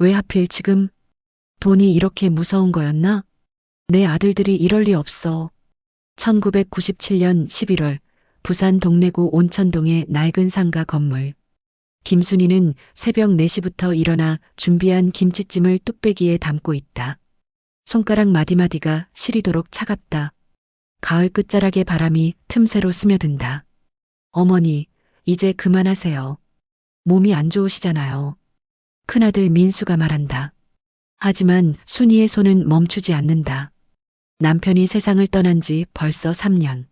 왜 하필 지금? 돈이 이렇게 무서운 거였나? 내 아들들이 이럴 리 없어. 1997년 11월 부산 동래구 온천동의 낡은 상가 건물. 김순이는 새벽 4시부터 일어나 준비한 김치찜을 뚝배기에 담고 있다. 손가락 마디마디가 시리도록 차갑다. 가을 끝자락의 바람이 틈새로 스며든다. 어머니, 이제 그만하세요. 몸이 안 좋으시잖아요. 큰아들 민수가 말한다. 하지만 순이의 손은 멈추지 않는다. 남편이 세상을 떠난 지 벌써 3년.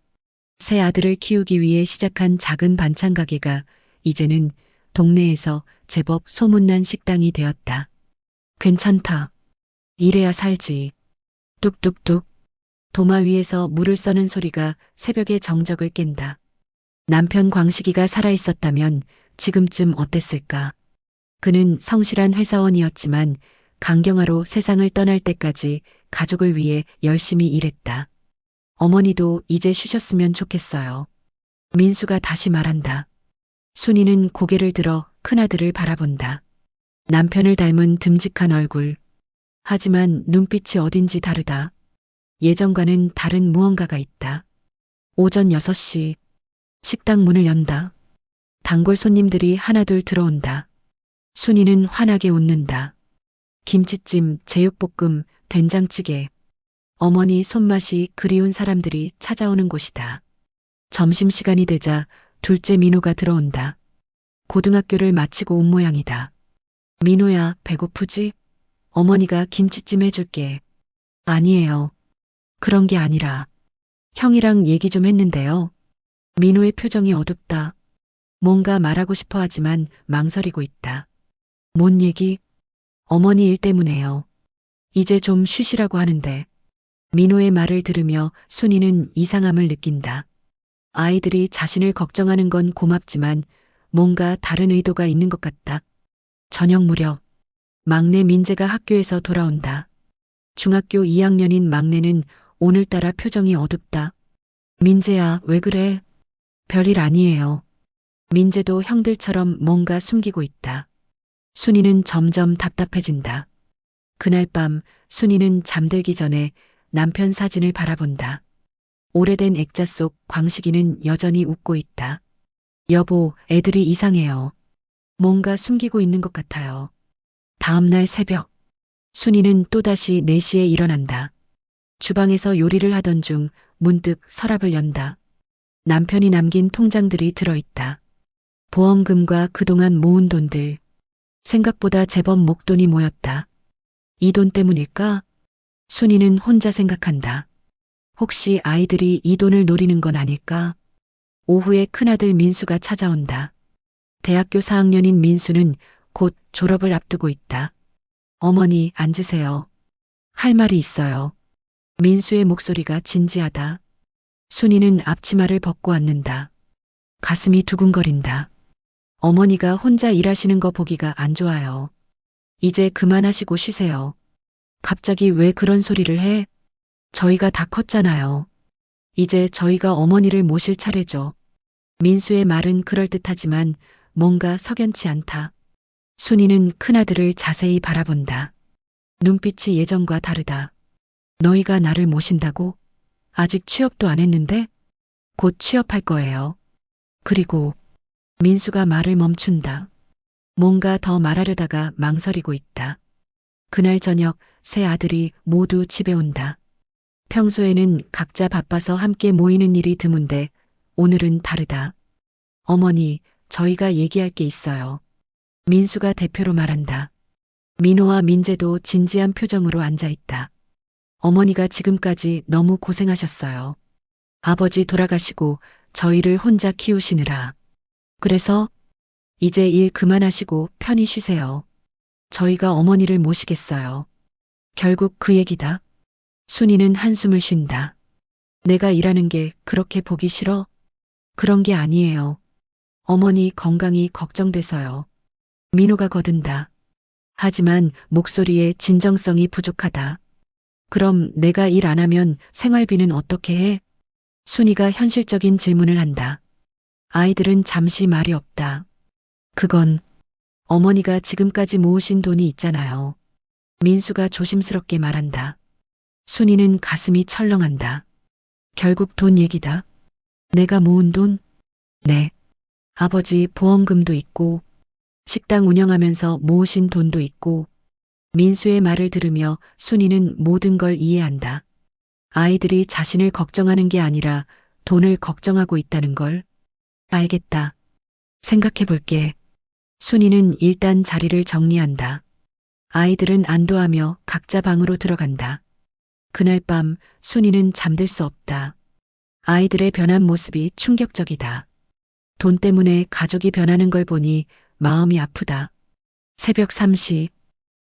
새 아들을 키우기 위해 시작한 작은 반찬 가게가 이제는 동네에서 제법 소문난 식당이 되었다. 괜찮다. 이래야 살지. 뚝뚝뚝. 도마 위에서 물을 써는 소리가 새벽의 정적을 깬다. 남편 광식이가 살아있었다면 지금쯤 어땠을까? 그는 성실한 회사원이었지만 강경화로 세상을 떠날 때까지 가족을 위해 열심히 일했다. 어머니도 이제 쉬셨으면 좋겠어요. 민수가 다시 말한다. 순이는 고개를 들어 큰아들을 바라본다. 남편을 닮은 듬직한 얼굴. 하지만 눈빛이 어딘지 다르다. 예전과는 다른 무언가가 있다. 오전 6시. 식당 문을 연다. 단골 손님들이 하나둘 들어온다. 순이는 환하게 웃는다. 김치찜, 제육볶음, 된장찌개. 어머니 손맛이 그리운 사람들이 찾아오는 곳이다. 점심시간이 되자 둘째 민호가 들어온다. 고등학교를 마치고 온 모양이다. 민호야, 배고프지? 어머니가 김치찜 해줄게. 아니에요. 그런 게 아니라 형이랑 얘기 좀 했는데요. 민호의 표정이 어둡다. 뭔가 말하고 싶어 하지만 망설이고 있다. 뭔 얘기? 어머니 일 때문에요. 이제 좀 쉬시라고 하는데. 민호의 말을 들으며 순이는 이상함을 느낀다. 아이들이 자신을 걱정하는 건 고맙지만 뭔가 다른 의도가 있는 것 같다. 저녁 무렵 막내 민재가 학교에서 돌아온다. 중학교 2학년인 막내는 오늘따라 표정이 어둡다. 민재야, 왜 그래? 별일 아니에요. 민재도 형들처럼 뭔가 숨기고 있다. 순이는 점점 답답해진다. 그날 밤 순이는 잠들기 전에 남편 사진을 바라본다. 오래된 액자 속 광식이는 여전히 웃고 있다. 여보, 애들이 이상해요. 뭔가 숨기고 있는 것 같아요. 다음날 새벽, 순이는 또다시 4시에 일어난다. 주방에서 요리를 하던 중 문득 서랍을 연다. 남편이 남긴 통장들이 들어있다. 보험금과 그동안 모은 돈들. 생각보다 제법 목돈이 모였다. 이 돈 때문일까? 순이는 혼자 생각한다. 혹시 아이들이 이 돈을 노리는 건 아닐까? 오후에 큰아들 민수가 찾아온다. 대학교 4학년인 민수는 곧 졸업을 앞두고 있다. 어머니, 앉으세요. 할 말이 있어요. 민수의 목소리가 진지하다. 순이는 앞치마를 벗고 앉는다. 가슴이 두근거린다. 어머니가 혼자 일하시는 거 보기가 안 좋아요. 이제 그만하시고 쉬세요. 갑자기 왜 그런 소리를 해? 저희가 다 컸잖아요. 이제 저희가 어머니를 모실 차례죠. 민수의 말은 그럴듯하지만 뭔가 석연치 않다. 순이는 큰아들을 자세히 바라본다. 눈빛이 예전과 다르다. 너희가 나를 모신다고? 아직 취업도 안 했는데? 곧 취업할 거예요. 그리고 민수가 말을 멈춘다. 뭔가 더 말하려다가 망설이고 있다. 그날 저녁 세 아들이 모두 집에 온다. 평소에는 각자 바빠서 함께 모이는 일이 드문데 오늘은 다르다. 어머니, 저희가 얘기할 게 있어요. 민수가 대표로 말한다. 민호와 민재도 진지한 표정으로 앉아있다. 어머니가 지금까지 너무 고생하셨어요. 아버지 돌아가시고 저희를 혼자 키우시느라. 그래서 이제 일 그만하시고 편히 쉬세요. 저희가 어머니를 모시겠어요. 결국 그 얘기다. 순이는 한숨을 쉰다. 내가 일하는 게 그렇게 보기 싫어? 그런 게 아니에요. 어머니 건강이 걱정돼서요. 민호가 거든다. 하지만 목소리에 진정성이 부족하다. 그럼 내가 일 안 하면 생활비는 어떻게 해? 순이가 현실적인 질문을 한다. 아이들은 잠시 말이 없다. 그건 어머니가 지금까지 모으신 돈이 있잖아요. 민수가 조심스럽게 말한다. 순이는 가슴이 철렁한다. 결국 돈 얘기다. 내가 모은 돈? 네. 아버지 보험금도 있고, 식당 운영하면서 모으신 돈도 있고, 민수의 말을 들으며 순이는 모든 걸 이해한다. 아이들이 자신을 걱정하는 게 아니라 돈을 걱정하고 있다는 걸. 알겠다. 생각해 볼게. 순이는 일단 자리를 정리한다. 아이들은 안도하며 각자 방으로 들어간다. 그날 밤 순이는 잠들 수 없다. 아이들의 변한 모습이 충격적이다. 돈 때문에 가족이 변하는 걸 보니 마음이 아프다. 새벽 3시,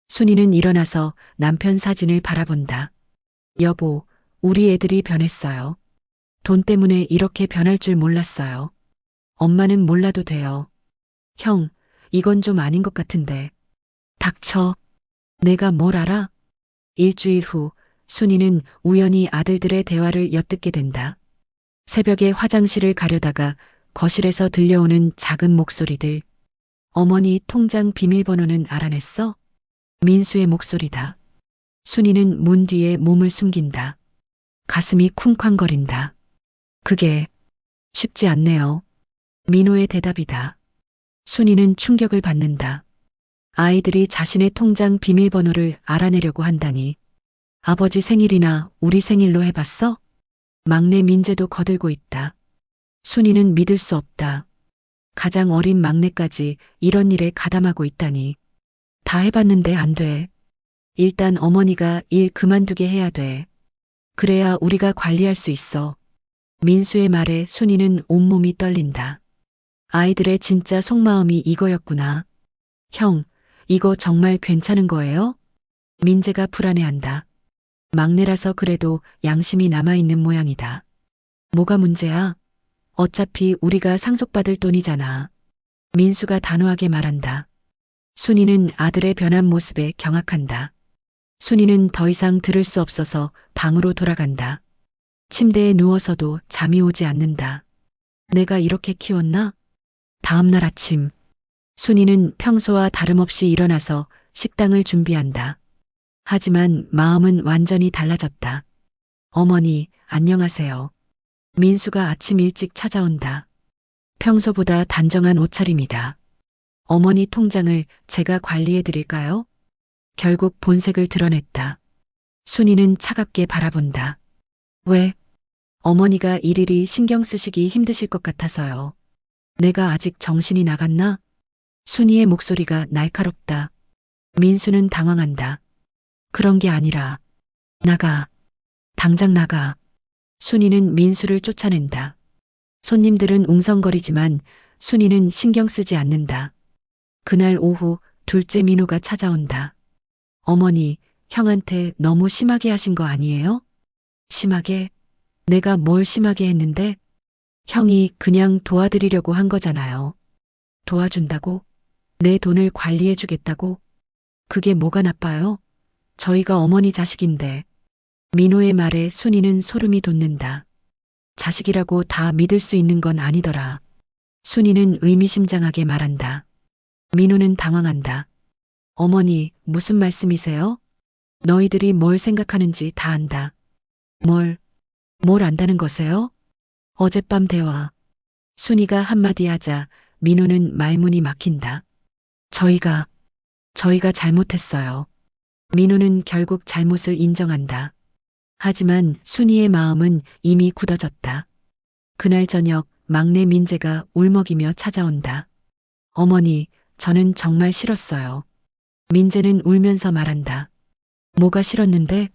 순이는 일어나서 남편 사진을 바라본다. 여보, 우리 애들이 변했어요. 돈 때문에 이렇게 변할 줄 몰랐어요. 엄마는 몰라도 돼요. 형, 이건 좀 아닌 것 같은데. 닥쳐. 내가 뭘 알아? 일주일 후, 순이는 우연히 아들들의 대화를 엿듣게 된다. 새벽에 화장실을 가려다가 거실에서 들려오는 작은 목소리들. 어머니 통장 비밀번호는 알아냈어? 민수의 목소리다. 순이는 문 뒤에 몸을 숨긴다. 가슴이 쿵쾅거린다. 그게 쉽지 않네요. 민호의 대답이다. 순이는 충격을 받는다. 아이들이 자신의 통장 비밀번호를 알아내려고 한다니. 아버지 생일이나 우리 생일로 해봤어? 막내 민재도 거들고 있다. 순이는 믿을 수 없다. 가장 어린 막내까지 이런 일에 가담하고 있다니. 다 해봤는데 안 돼. 일단 어머니가 일 그만두게 해야 돼. 그래야 우리가 관리할 수 있어. 민수의 말에 순이는 온몸이 떨린다. 아이들의 진짜 속마음이 이거였구나. 형, 이거 정말 괜찮은 거예요? 민재가 불안해한다. 막내라서 그래도 양심이 남아있는 모양이다. 뭐가 문제야? 어차피 우리가 상속받을 돈이잖아. 민수가 단호하게 말한다. 순이는 아들의 변한 모습에 경악한다. 순이는 더 이상 들을 수 없어서 방으로 돌아간다. 침대에 누워서도 잠이 오지 않는다. 내가 이렇게 키웠나? 다음 날 아침, 순이는 평소와 다름없이 일어나서 식당을 준비한다. 하지만 마음은 완전히 달라졌다. 어머니, 안녕하세요. 민수가 아침 일찍 찾아온다. 평소보다 단정한 옷차림이다. 어머니 통장을 제가 관리해 드릴까요? 결국 본색을 드러냈다. 순이는 차갑게 바라본다. 왜? 어머니가 일일이 신경 쓰시기 힘드실 것 같아서요. 내가 아직 정신이 나갔나? 순이의 목소리가 날카롭다. 민수는 당황한다. 그런 게 아니라, 나가. 당장 나가. 순이는 민수를 쫓아낸다. 손님들은 웅성거리지만 순이는 신경 쓰지 않는다. 그날 오후 둘째 민호가 찾아온다. 어머니, 형한테 너무 심하게 하신 거 아니에요? 심하게? 내가 뭘 심하게 했는데? 형이 그냥 도와드리려고 한 거잖아요. 도와준다고? 내 돈을 관리해 주겠다고? 그게 뭐가 나빠요? 저희가 어머니 자식인데. 민호의 말에 순이는 소름이 돋는다. 자식이라고 다 믿을 수 있는 건 아니더라. 순이는 의미심장하게 말한다. 민호는 당황한다. 어머니, 무슨 말씀이세요? 너희들이 뭘 생각하는지 다 안다. 뭘 안다는 거세요? 어젯밤 대화. 순이가 한마디 하자 민호는 말문이 막힌다. 저희가 잘못했어요. 민호는 결국 잘못을 인정한다. 하지만 순이의 마음은 이미 굳어졌다. 그날 저녁 막내 민재가 울먹이며 찾아온다. 어머니, 저는 정말 싫었어요. 민재는 울면서 말한다. 뭐가 싫었는데?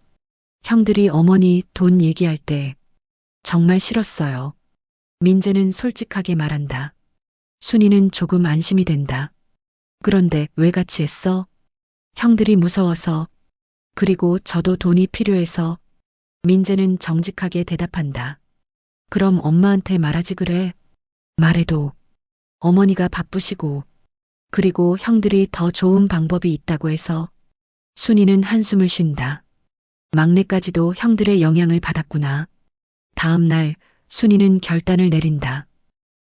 형들이 어머니 돈 얘기할 때 정말 싫었어요. 민재는 솔직하게 말한다. 순이는 조금 안심이 된다. 그런데 왜 같이 했어? 형들이 무서워서. 그리고 저도 돈이 필요해서. 민재는 정직하게 대답한다. 그럼 엄마한테 말하지 그래. 말해도 어머니가 바쁘시고 그리고 형들이 더 좋은 방법이 있다고 해서. 순이는 한숨을 쉰다. 막내까지도 형들의 영향을 받았구나. 다음 날 순이는 결단을 내린다.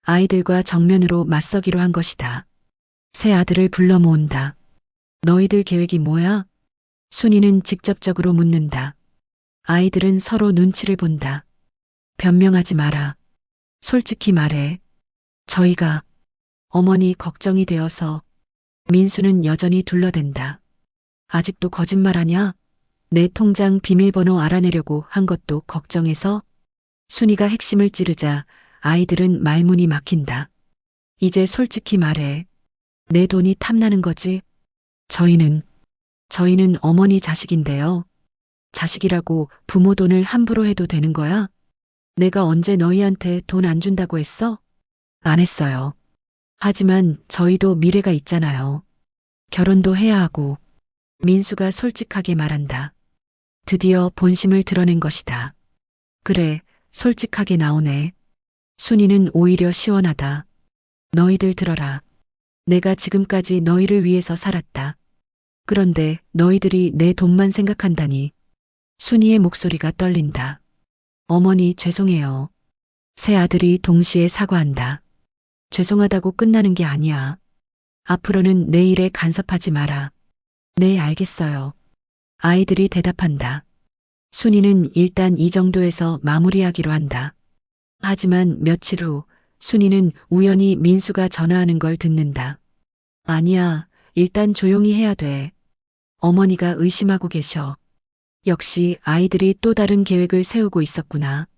아이들과 정면으로 맞서기로 한 것이다. 새 아들을 불러 모은다. 너희들 계획이 뭐야? 순이는 직접적으로 묻는다. 아이들은 서로 눈치를 본다. 변명하지 마라. 솔직히 말해. 저희가 어머니 걱정이 되어서 민수는 여전히 둘러댄다. 아직도 거짓말하냐? 내 통장 비밀번호 알아내려고 한 것도 걱정해서? 순이가 핵심을 찌르자 아이들은 말문이 막힌다. 이제 솔직히 말해. 내 돈이 탐나는 거지? 저희는 어머니 자식인데요. 자식이라고 부모 돈을 함부로 해도 되는 거야? 내가 언제 너희한테 돈 안 준다고 했어? 안 했어요. 하지만 저희도 미래가 있잖아요. 결혼도 해야 하고. 민수가 솔직하게 말한다. 드디어 본심을 드러낸 것이다. 그래, 솔직하게 나오네. 순이는 오히려 시원하다. 너희들 들어라. 내가 지금까지 너희를 위해서 살았다. 그런데 너희들이 내 돈만 생각한다니. 순이의 목소리가 떨린다. 어머니 죄송해요. 새 아들이 동시에 사과한다. 죄송하다고 끝나는 게 아니야. 앞으로는 내 일에 간섭하지 마라. 네, 알겠어요. 아이들이 대답한다. 순이는 일단 이 정도에서 마무리하기로 한다. 하지만 며칠 후 순이는 우연히 민수가 전화하는 걸 듣는다. 아니야, 일단 조용히 해야 돼. 어머니가 의심하고 계셔. 역시 아이들이 또 다른 계획을 세우고 있었구나.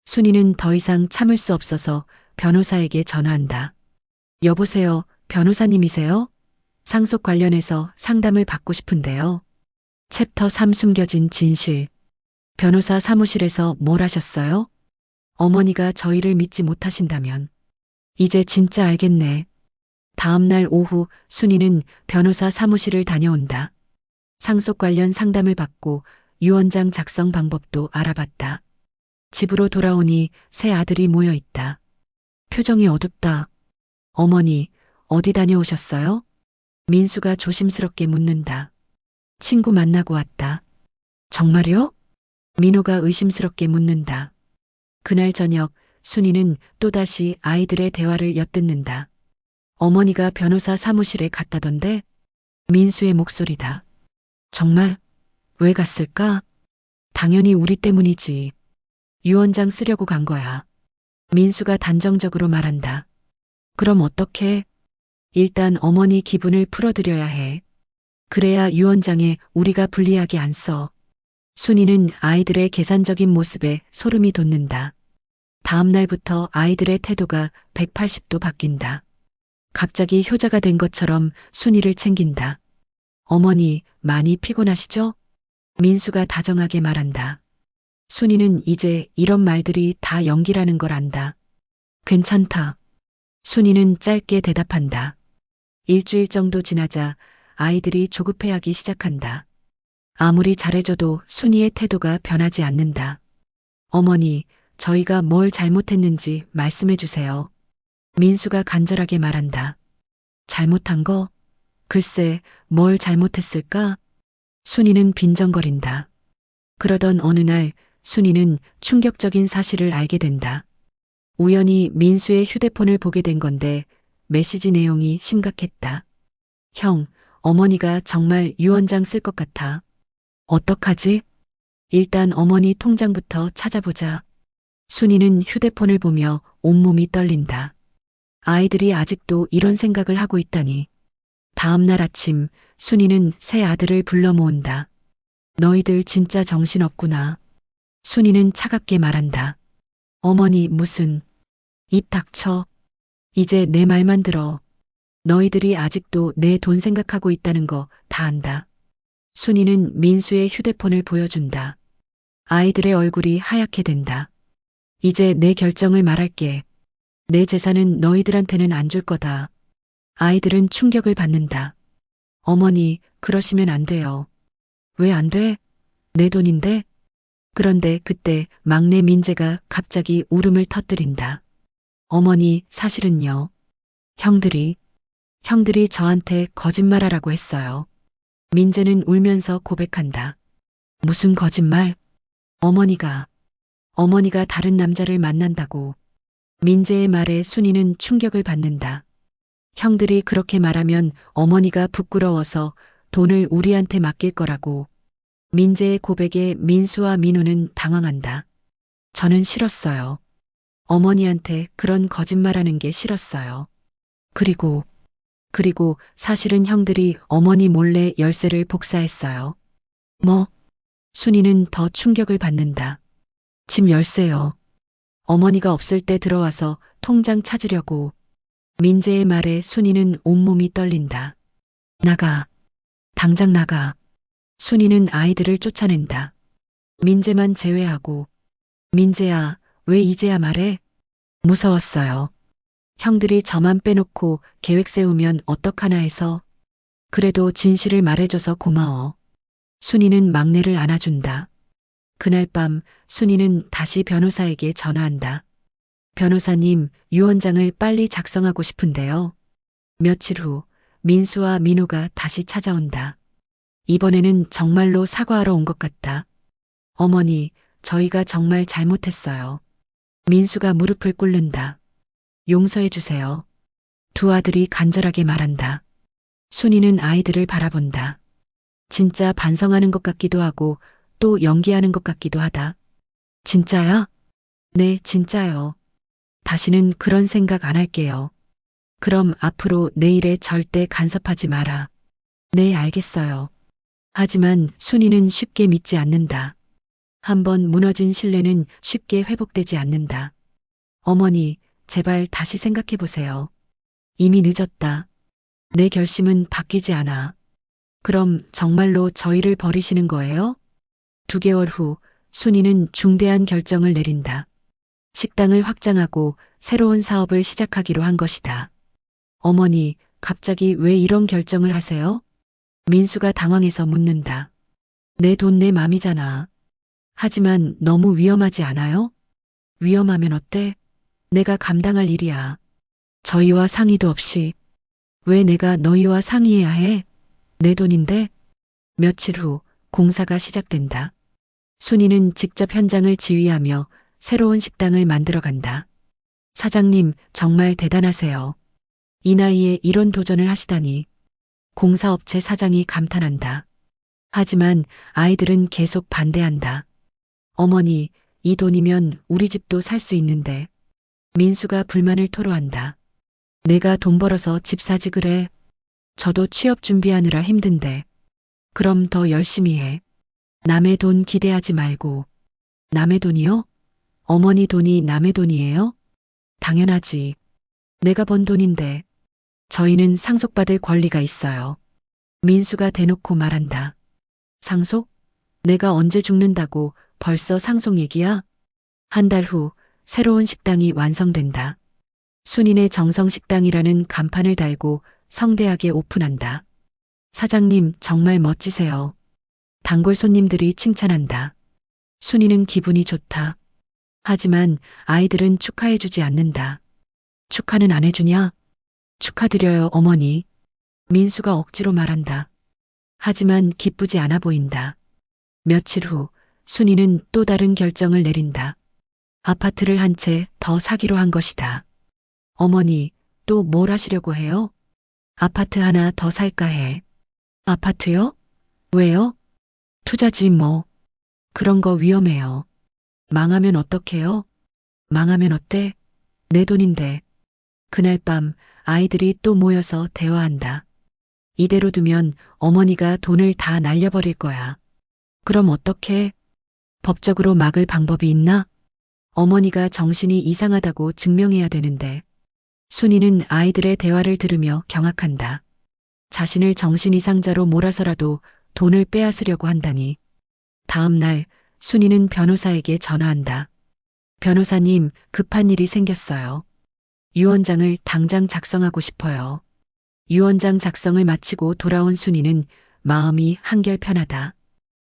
순이는 더 이상 참을 수 없어서 변호사에게 전화한다. 여보세요, 변호사님이세요? 상속 관련해서 상담을 받고 싶은데요. 챕터 3 숨겨진 진실. 변호사 사무실에서 뭘 하셨어요? 어머니가 저희를 믿지 못하신다면. 이제 진짜 알겠네. 다음 날 오후 순이는 변호사 사무실을 다녀온다. 상속 관련 상담을 받고 유언장 작성 방법도 알아봤다. 집으로 돌아오니 새 아들이 모여 있다. 표정이 어둡다. 어머니, 어디 다녀오셨어요? 민수가 조심스럽게 묻는다. 친구 만나고 왔다. 정말요? 민호가 의심스럽게 묻는다. 그날 저녁 순이는 또다시 아이들의 대화를 엿듣는다. 어머니가 변호사 사무실에 갔다던데? 민수의 목소리다. 정말? 왜 갔을까? 당연히 우리 때문이지. 유언장 쓰려고 간 거야. 민수가 단정적으로 말한다. 그럼 어떻게? 일단 어머니 기분을 풀어드려야 해. 그래야 유언장에 우리가 불리하게 안 써. 순이는 아이들의 계산적인 모습에 소름이 돋는다. 다음 날부터 아이들의 태도가 180도 바뀐다. 갑자기 효자가 된 것처럼 순이를 챙긴다. 어머니, 많이 피곤하시죠? 민수가 다정하게 말한다. 순이는 이제 이런 말들이 다 연기라는 걸 안다. 괜찮다. 순이는 짧게 대답한다. 일주일 정도 지나자 아이들이 조급해하기 시작한다. 아무리 잘해줘도 순이의 태도가 변하지 않는다. 어머니, 저희가 뭘 잘못했는지 말씀해 주세요. 민수가 간절하게 말한다. 잘못한 거? 글쎄, 뭘 잘못했을까? 순이는 빈정거린다. 그러던 어느 날 순이는 충격적인 사실을 알게 된다. 우연히 민수의 휴대폰을 보게 된 건데 메시지 내용이 심각했다. 형, 어머니가 정말 유언장 쓸 것 같아. 어떡하지? 일단 어머니 통장부터 찾아보자. 순이는 휴대폰을 보며 온몸이 떨린다. 아이들이 아직도 이런 생각을 하고 있다니. 다음 날 아침 순이는 새 아들을 불러 모은다. 너희들 진짜 정신없구나. 순이는 차갑게 말한다. 어머니 무슨. 입 닥쳐. 이제 내 말만 들어. 너희들이 아직도 내 돈 생각하고 있다는 거 다 안다. 순이는 민수의 휴대폰을 보여준다. 아이들의 얼굴이 하얗게 된다. 이제 내 결정을 말할게. 내 재산은 너희들한테는 안 줄 거다. 아이들은 충격을 받는다. 어머니, 그러시면 안 돼요. 왜 안 돼? 내 돈인데? 그런데 그때 막내 민재가 갑자기 울음을 터뜨린다. 어머니, 사실은요. 형들이 저한테 거짓말하라고 했어요. 민재는 울면서 고백한다. 무슨 거짓말? 어머니가 다른 남자를 만난다고. 민재의 말에 순이는 충격을 받는다. 형들이 그렇게 말하면 어머니가 부끄러워서 돈을 우리한테 맡길 거라고. 민재의 고백에 민수와 민우는 당황한다. 저는 싫었어요. 어머니한테 그런 거짓말하는 게 싫었어요. 그리고 사실은 형들이 어머니 몰래 열쇠를 복사했어요. 뭐? 순이는 더 충격을 받는다. 집 열쇠요. 어머니가 없을 때 들어와서 통장 찾으려고. 민재의 말에 순이는 온몸이 떨린다. 나가. 당장 나가. 순이는 아이들을 쫓아낸다. 민재만 제외하고. 민재야, 왜 이제야 말해? 무서웠어요. 형들이 저만 빼놓고 계획 세우면 어떡하나 해서. 그래도 진실을 말해줘서 고마워. 순이는 막내를 안아준다. 그날 밤 순이는 다시 변호사에게 전화한다. 변호사님, 유언장을 빨리 작성하고 싶은데요. 며칠 후 민수와 민우가 다시 찾아온다. 이번에는 정말로 사과하러 온 것 같다. 어머니, 저희가 정말 잘못했어요. 민수가 무릎을 꿇는다. 용서해 주세요. 두 아들이 간절하게 말한다. 순이는 아이들을 바라본다. 진짜 반성하는 것 같기도 하고 또 연기하는 것 같기도 하다. 진짜야? 네, 진짜요. 다시는 그런 생각 안 할게요. 그럼 앞으로 내 일에 절대 간섭하지 마라. 네, 알겠어요. 하지만 순이는 쉽게 믿지 않는다. 한번 무너진 신뢰는 쉽게 회복되지 않는다. 어머니, 제발 다시 생각해 보세요. 이미 늦었다. 내 결심은 바뀌지 않아. 그럼 정말로 저희를 버리시는 거예요? 2개월 후 순이는 중대한 결정을 내린다. 식당을 확장하고 새로운 사업을 시작하기로 한 것이다. 어머니, 갑자기 왜 이런 결정을 하세요? 민수가 당황해서 묻는다. 내 돈 내 맘이잖아. 하지만 너무 위험하지 않아요? 위험하면 어때? 내가 감당할 일이야. 저희와 상의도 없이. 왜 내가 너희와 상의해야 해? 내 돈인데? 며칠 후 공사가 시작된다. 순이는 직접 현장을 지휘하며 새로운 식당을 만들어간다. 사장님, 정말 대단하세요. 이 나이에 이런 도전을 하시다니. 공사업체 사장이 감탄한다. 하지만 아이들은 계속 반대한다. 어머니, 이 돈이면 우리 집도 살 수 있는데. 민수가 불만을 토로한다. 내가 돈 벌어서 집 사지 그래. 저도 취업 준비하느라 힘든데. 그럼 더 열심히 해. 남의 돈 기대하지 말고. 남의 돈이요? 어머니 돈이 남의 돈이에요? 당연하지. 내가 번 돈인데. 저희는 상속받을 권리가 있어요. 민수가 대놓고 말한다. 상속? 내가 언제 죽는다고 벌써 상속 얘기야? 한 달 후 새로운 식당이 완성된다. 순인의 정성식당이라는 간판을 달고 성대하게 오픈한다. 사장님 정말 멋지세요. 단골 손님들이 칭찬한다. 순이는 기분이 좋다. 하지만 아이들은 축하해주지 않는다. 축하는 안 해주냐? 축하드려요, 어머니. 민수가 억지로 말한다. 하지만 기쁘지 않아 보인다. 며칠 후 순이는 또 다른 결정을 내린다. 아파트를 한 채 더 사기로 한 것이다. 어머니, 또 뭘 하시려고 해요? 아파트 하나 더 살까 해. 아파트요? 왜요? 투자지 뭐. 그런 거 위험해요. 망하면 어떡해요? 망하면 어때? 내 돈인데. 그날 밤 아이들이 또 모여서 대화한다. 이대로 두면 어머니가 돈을 다 날려버릴 거야. 그럼 어떡해? 법적으로 막을 방법이 있나? 어머니가 정신이 이상하다고 증명해야 되는데. 순이는 아이들의 대화를 들으며 경악한다. 자신을 정신이상자로 몰아서라도 돈을 빼앗으려고 한다니. 다음 날 순이는 변호사에게 전화한다. 변호사님, 급한 일이 생겼어요. 유언장을 당장 작성하고 싶어요. 유언장 작성을 마치고 돌아온 순이는 마음이 한결 편하다.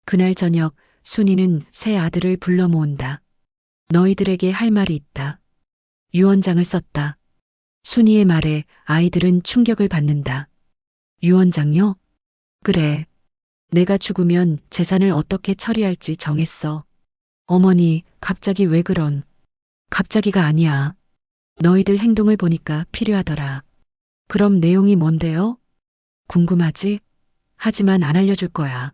그날 저녁 순이는 세 아들을 불러 모은다. 너희들에게 할 말이 있다. 유언장을 썼다. 순이의 말에 아이들은 충격을 받는다. 유언장요? 그래. 내가 죽으면 재산을 어떻게 처리할지 정했어. 어머니, 갑자기 왜 그런? 갑자기가 아니야. 너희들 행동을 보니까 필요하더라. 그럼 내용이 뭔데요? 궁금하지? 하지만 안 알려줄 거야.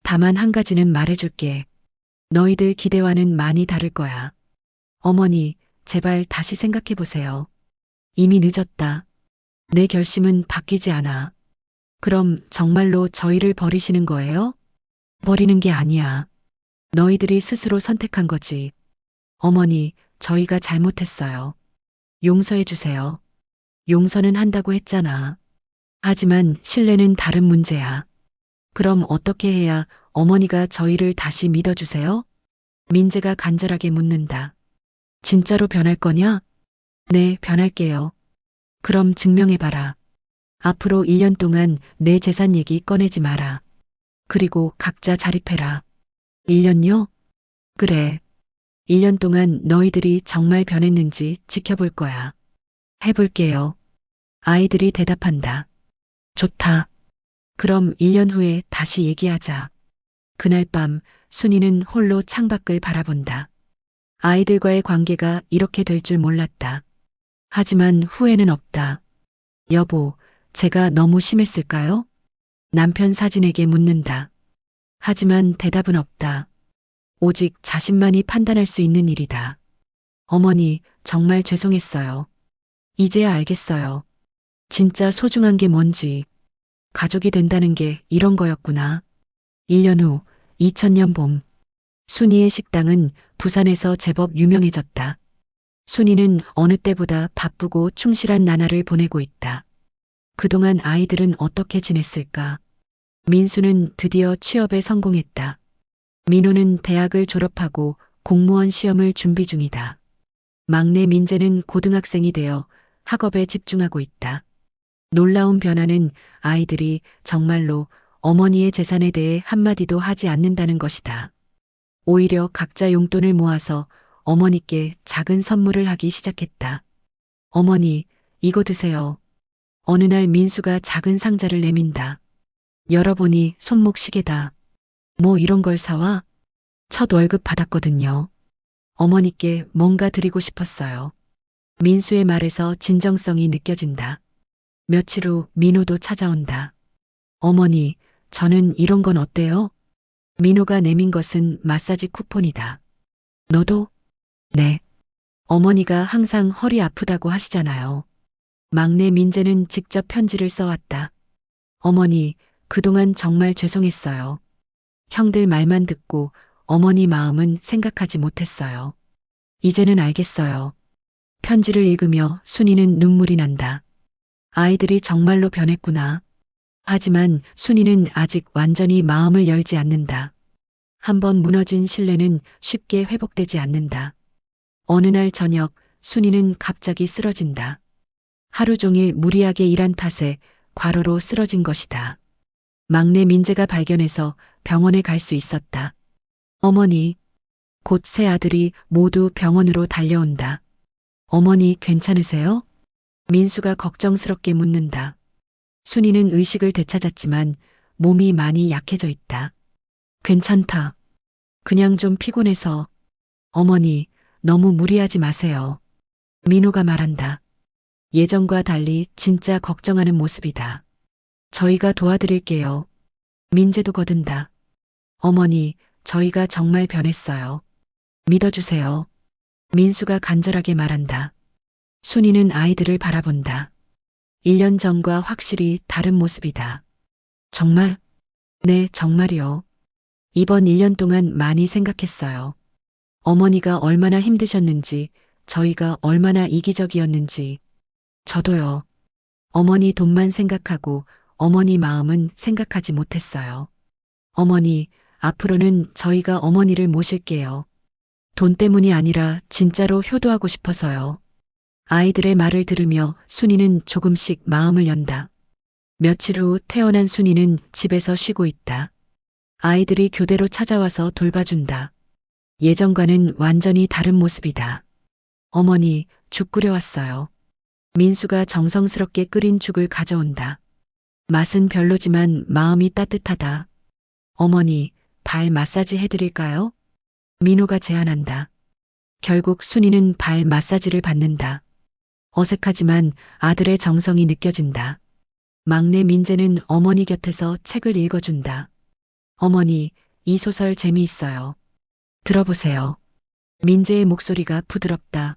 다만 한 가지는 말해줄게. 너희들 기대와는 많이 다를 거야. 어머니, 제발 다시 생각해 보세요. 이미 늦었다. 내 결심은 바뀌지 않아. 그럼 정말로 저희를 버리시는 거예요? 버리는 게 아니야. 너희들이 스스로 선택한 거지. 어머니, 저희가 잘못했어요. 용서해 주세요. 용서는 한다고 했잖아. 하지만 신뢰는 다른 문제야. 그럼 어떻게 해야 어머니가 저희를 다시 믿어주세요? 민재가 간절하게 묻는다. 진짜로 변할 거냐? 네, 변할게요. 그럼 증명해봐라. 앞으로 1년 동안 내 재산 얘기 꺼내지 마라. 그리고 각자 자립해라. 1년요? 그래. 1년 동안 너희들이 정말 변했는지 지켜볼 거야. 해볼게요. 아이들이 대답한다. 좋다. 그럼 1년 후에 다시 얘기하자. 그날 밤 순이는 홀로 창밖을 바라본다. 아이들과의 관계가 이렇게 될 줄 몰랐다. 하지만 후회는 없다. 여보, 제가 너무 심했을까요? 남편 사진에게 묻는다. 하지만 대답은 없다. 오직 자신만이 판단할 수 있는 일이다. 어머니, 정말 죄송했어요. 이제야 알겠어요. 진짜 소중한 게 뭔지. 가족이 된다는 게 이런 거였구나. 1년 후, 2000년 봄. 순이의 식당은 부산에서 제법 유명해졌다. 순이는 어느 때보다 바쁘고 충실한 나날을 보내고 있다. 그동안 아이들은 어떻게 지냈을까? 민수는 드디어 취업에 성공했다. 민호는 대학을 졸업하고 공무원 시험을 준비 중이다. 막내 민재는 고등학생이 되어 학업에 집중하고 있다. 놀라운 변화는 아이들이 정말로 어머니의 재산에 대해 한마디도 하지 않는다는 것이다. 오히려 각자 용돈을 모아서 어머니께 작은 선물을 하기 시작했다. 어머니, 이거 드세요. 어느 날 민수가 작은 상자를 내민다. 열어보니 손목 시계다. 뭐 이런 걸 사와? 첫 월급 받았거든요. 어머니께 뭔가 드리고 싶었어요. 민수의 말에서 진정성이 느껴진다. 며칠 후 민호도 찾아온다. 어머니, 저는 이런 건 어때요? 민호가 내민 것은 마사지 쿠폰이다. 너도? 네. 어머니가 항상 허리 아프다고 하시잖아요. 막내 민재는 직접 편지를 써왔다. 어머니, 그동안 정말 죄송했어요. 형들 말만 듣고 어머니 마음은 생각하지 못했어요. 이제는 알겠어요. 편지를 읽으며 순이는 눈물이 난다. 아이들이 정말로 변했구나. 하지만 순이는 아직 완전히 마음을 열지 않는다. 한번 무너진 신뢰는 쉽게 회복되지 않는다. 어느 날 저녁 순이는 갑자기 쓰러진다. 하루 종일 무리하게 일한 탓에 과로로 쓰러진 것이다. 막내 민재가 발견해서 병원에 갈 수 있었다. 어머니, 곧 세 아들이 모두 병원으로 달려온다. 어머니 괜찮으세요? 민수가 걱정스럽게 묻는다. 순이는 의식을 되찾았지만 몸이 많이 약해져 있다. 괜찮다. 그냥 좀 피곤해서. 어머니, 너무 무리하지 마세요. 민호가 말한다. 예전과 달리 진짜 걱정하는 모습이다. 저희가 도와드릴게요. 민재도 거든다. 어머니, 저희가 정말 변했어요. 믿어주세요. 민수가 간절하게 말한다. 순이는 아이들을 바라본다. 1년 전과 확실히 다른 모습이다. 정말? 네, 정말이요. 이번 1년 동안 많이 생각했어요. 어머니가 얼마나 힘드셨는지, 저희가 얼마나 이기적이었는지. 저도요. 어머니 돈만 생각하고 어머니 마음은 생각하지 못했어요. 어머니, 앞으로는 저희가 어머니를 모실게요. 돈 때문이 아니라 진짜로 효도하고 싶어서요. 아이들의 말을 들으며 순이는 조금씩 마음을 연다. 며칠 후 태어난 순이는 집에서 쉬고 있다. 아이들이 교대로 찾아와서 돌봐준다. 예전과는 완전히 다른 모습이다. 어머니, 죽 끓여왔어요. 민수가 정성스럽게 끓인 죽을 가져온다. 맛은 별로지만 마음이 따뜻하다. 어머니, 발 마사지 해드릴까요? 민호가 제안한다. 결국 순이는 발 마사지를 받는다. 어색하지만 아들의 정성이 느껴진다. 막내 민재는 어머니 곁에서 책을 읽어준다. 어머니, 이 소설 재미있어요. 들어보세요. 민재의 목소리가 부드럽다.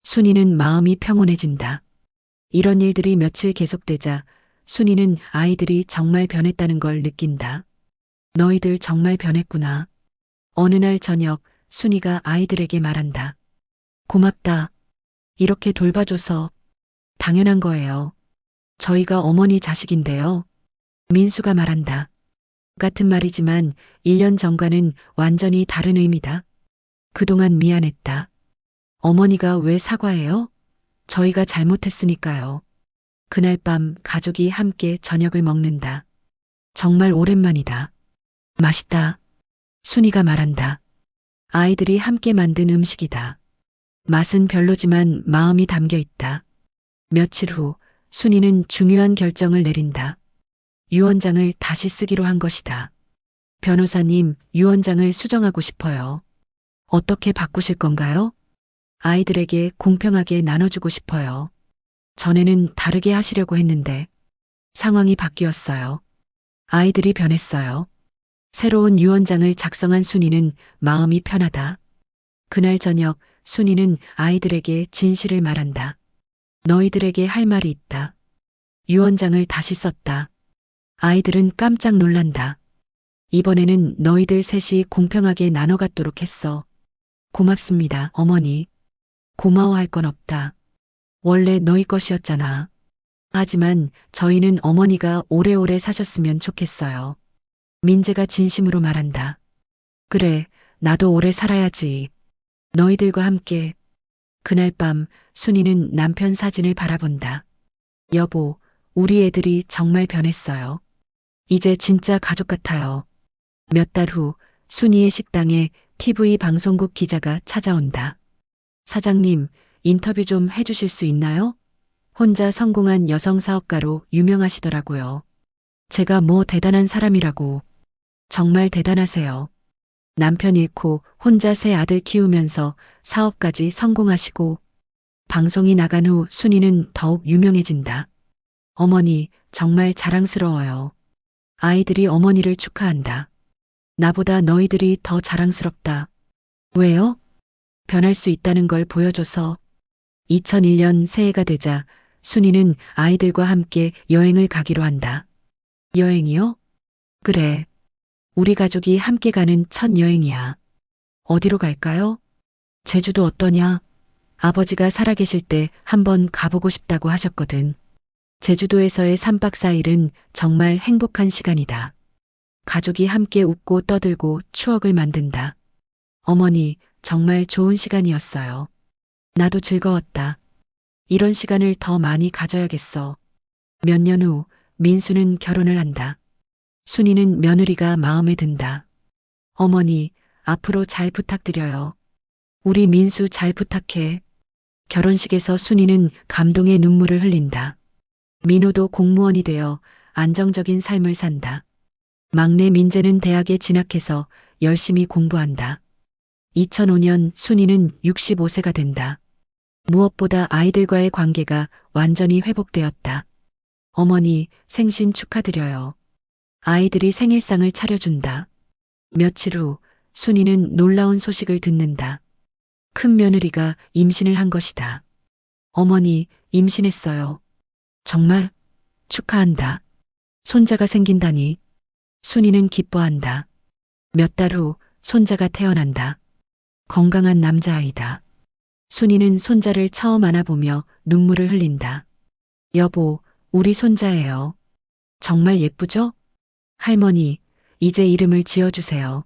순이는 마음이 평온해진다. 이런 일들이 며칠 계속되자 순이는 아이들이 정말 변했다는 걸 느낀다. 너희들 정말 변했구나. 어느 날 저녁 순이가 아이들에게 말한다. 고맙다. 이렇게 돌봐줘서 당연한 거예요. 저희가 어머니 자식인데요. 민수가 말한다. 같은 말이지만 1년 전과는 완전히 다른 의미다. 그동안 미안했다. 어머니가 왜 사과해요? 저희가 잘못했으니까요. 그날 밤 가족이 함께 저녁을 먹는다. 정말 오랜만이다. 맛있다. 순이가 말한다. 아이들이 함께 만든 음식이다. 맛은 별로지만 마음이 담겨 있다. 며칠 후 순이는 중요한 결정을 내린다. 유언장을 다시 쓰기로 한 것이다. 변호사님, 유언장을 수정하고 싶어요. 어떻게 바꾸실 건가요? 아이들에게 공평하게 나눠주고 싶어요. 전에는 다르게 하시려고 했는데 상황이 바뀌었어요. 아이들이 변했어요. 새로운 유언장을 작성한 순이는 마음이 편하다. 그날 저녁 순이는 아이들에게 진실을 말한다. 너희들에게 할 말이 있다. 유언장을 다시 썼다. 아이들은 깜짝 놀란다. 이번에는 너희들 셋이 공평하게 나눠 갖도록 했어. 고맙습니다, 어머니. 고마워할 건 없다. 원래 너희 것이었잖아. 하지만 저희는 어머니가 오래오래 사셨으면 좋겠어요. 민재가 진심으로 말한다. 그래, 나도 오래 살아야지. 너희들과 함께. 그날 밤 순이는 남편 사진을 바라본다. 여보, 우리 애들이 정말 변했어요. 이제 진짜 가족 같아요. 몇 달 후 순이의 식당에 TV 방송국 기자가 찾아온다. 사장님, 인터뷰 좀 해주실 수 있나요? 혼자 성공한 여성 사업가로 유명하시더라고요. 제가 뭐 대단한 사람이라고. 정말 대단하세요. 남편 잃고 혼자 세 아들 키우면서 사업까지 성공하시고 방송이 나간 후 순이는 더욱 유명해진다. 어머니, 정말 자랑스러워요. 아이들이 어머니를 축하한다. 나보다 너희들이 더 자랑스럽다. 왜요? 변할 수 있다는 걸 보여줘서. 2001년 새해가 되자 순이는 아이들과 함께 여행을 가기로 한다. 여행이요? 그래. 우리 가족이 함께 가는 첫 여행이야. 어디로 갈까요? 제주도 어떠냐? 아버지가 살아계실 때 한번 가보고 싶다고 하셨거든. 제주도에서의 3박 4일은 정말 행복한 시간이다. 가족이 함께 웃고 떠들고 추억을 만든다. 어머니, 정말 좋은 시간이었어요. 나도 즐거웠다. 이런 시간을 더 많이 가져야겠어. 몇 년 후 민수는 결혼을 한다. 순이는 며느리가 마음에 든다. 어머니, 앞으로 잘 부탁드려요. 우리 민수 잘 부탁해. 결혼식에서 순이는 감동의 눈물을 흘린다. 민호도 공무원이 되어 안정적인 삶을 산다. 막내 민재는 대학에 진학해서 열심히 공부한다. 2005년 순이는 65세가 된다. 무엇보다 아이들과의 관계가 완전히 회복되었다. 어머니, 생신 축하드려요. 아이들이 생일상을 차려준다. 며칠 후 순이는 놀라운 소식을 듣는다. 큰 며느리가 임신을 한 것이다. 어머니, 임신했어요. 정말? 축하한다. 손자가 생긴다니. 순이는 기뻐한다. 몇 달 후 손자가 태어난다. 건강한 남자아이다. 순이는 손자를 처음 안아보며 눈물을 흘린다. 여보, 우리 손자예요. 정말 예쁘죠? 할머니, 이제 이름을 지어주세요.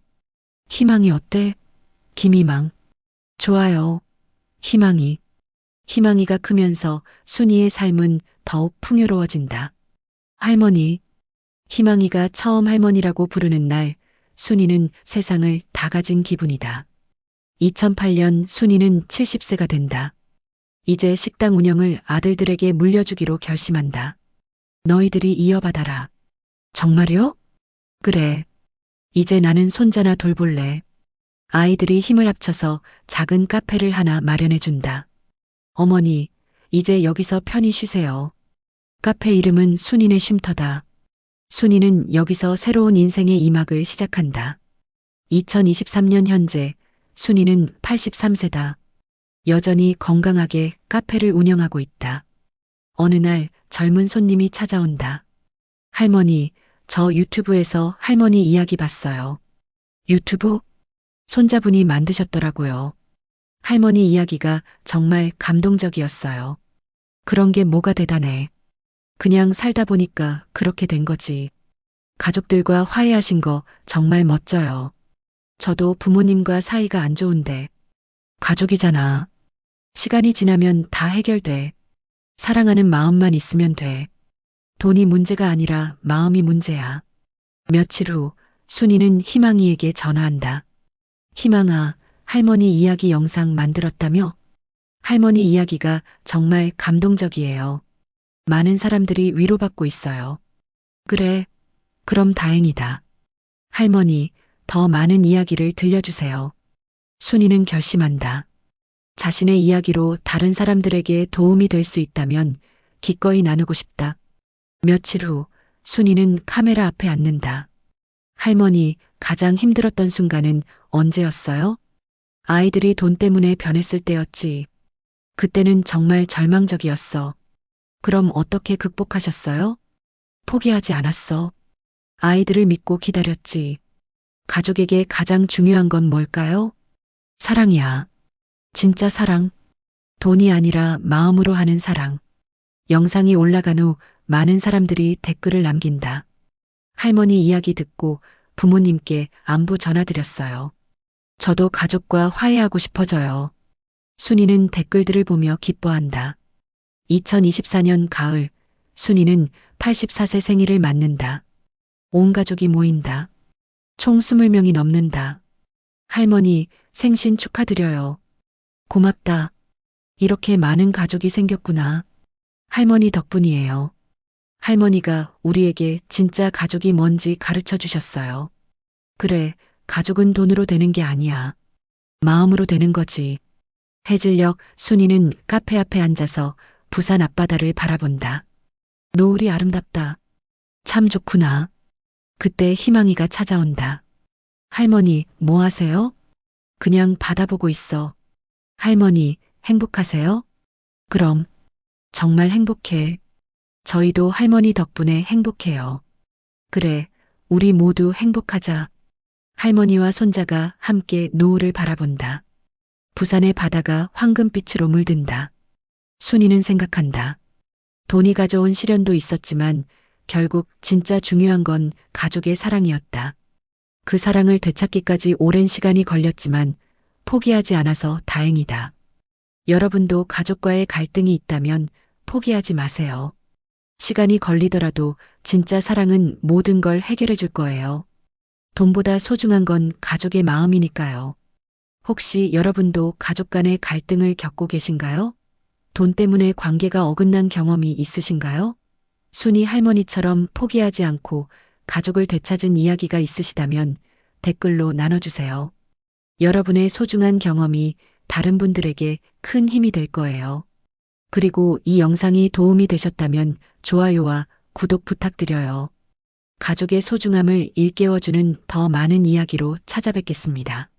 희망이 어때? 김희망. 좋아요. 희망이. 희망이가 크면서 순이의 삶은 더욱 풍요로워진다. 할머니. 희망이가 처음 할머니라고 부르는 날, 순이는 세상을 다 가진 기분이다. 2008년 순이는 70세가 된다. 이제 식당 운영을 아들들에게 물려주기로 결심한다. 너희들이 이어받아라. 정말요? 그래. 이제 나는 손자나 돌볼래. 아이들이 힘을 합쳐서 작은 카페를 하나 마련해준다. 어머니, 이제 여기서 편히 쉬세요. 카페 이름은 순인의 쉼터다. 순이는 여기서 새로운 인생의 이막을 시작한다. 2023년 현재 순이는 83세다. 여전히 건강하게 카페를 운영하고 있다. 어느 날 젊은 손님이 찾아온다. 할머니, 저 유튜브에서 할머니 이야기 봤어요. 유튜브? 손자분이 만드셨더라고요. 할머니 이야기가 정말 감동적이었어요. 그런 게 뭐가 대단해. 그냥 살다 보니까 그렇게 된 거지. 가족들과 화해하신 거 정말 멋져요. 저도 부모님과 사이가 안 좋은데. 가족이잖아. 시간이 지나면 다 해결돼. 사랑하는 마음만 있으면 돼. 돈이 문제가 아니라 마음이 문제야. 며칠 후 순이는 희망이에게 전화한다. 희망아, 할머니 이야기 영상 만들었다며? 할머니 이야기가 정말 감동적이에요. 많은 사람들이 위로받고 있어요. 그래, 그럼 다행이다. 할머니, 더 많은 이야기를 들려주세요. 순이는 결심한다. 자신의 이야기로 다른 사람들에게 도움이 될 수 있다면 기꺼이 나누고 싶다. 며칠 후 순이는 카메라 앞에 앉는다. 할머니, 가장 힘들었던 순간은 언제였어요? 아이들이 돈 때문에 변했을 때였지. 그때는 정말 절망적이었어. 그럼 어떻게 극복하셨어요? 포기하지 않았어. 아이들을 믿고 기다렸지. 가족에게 가장 중요한 건 뭘까요? 사랑이야. 진짜 사랑. 돈이 아니라 마음으로 하는 사랑. 영상이 올라간 후 많은 사람들이 댓글을 남긴다. 할머니 이야기 듣고 부모님께 안부 전화드렸어요. 저도 가족과 화해하고 싶어져요. 순이는 댓글들을 보며 기뻐한다. 2024년 가을, 순이는 84세 생일을 맞는다. 온 가족이 모인다. 총 20명이 넘는다. 할머니, 생신 축하드려요. 고맙다. 이렇게 많은 가족이 생겼구나. 할머니 덕분이에요. 할머니가 우리에게 진짜 가족이 뭔지 가르쳐 주셨어요. 그래, 가족은 돈으로 되는 게 아니야. 마음으로 되는 거지. 해질녘 순이는 카페 앞에 앉아서 부산 앞바다를 바라본다. 노을이 아름답다. 참 좋구나. 그때 희망이가 찾아온다. 할머니, 뭐 하세요? 그냥 바다 보고 있어. 할머니, 행복하세요? 그럼, 정말 행복해. 저희도 할머니 덕분에 행복해요. 그래, 우리 모두 행복하자. 할머니와 손자가 함께 노을을 바라본다. 부산의 바다가 황금빛으로 물든다. 순이는 생각한다. 돈이 가져온 시련도 있었지만 결국 진짜 중요한 건 가족의 사랑이었다. 그 사랑을 되찾기까지 오랜 시간이 걸렸지만 포기하지 않아서 다행이다. 여러분도 가족과의 갈등이 있다면 포기하지 마세요. 시간이 걸리더라도 진짜 사랑은 모든 걸 해결해 줄 거예요. 돈보다 소중한 건 가족의 마음이니까요. 혹시 여러분도 가족 간의 갈등을 겪고 계신가요? 돈 때문에 관계가 어긋난 경험이 있으신가요? 순이 할머니처럼 포기하지 않고 가족을 되찾은 이야기가 있으시다면 댓글로 나눠주세요. 여러분의 소중한 경험이 다른 분들에게 큰 힘이 될 거예요. 그리고 이 영상이 도움이 되셨다면 좋아요와 구독 부탁드려요. 가족의 소중함을 일깨워주는 더 많은 이야기로 찾아뵙겠습니다.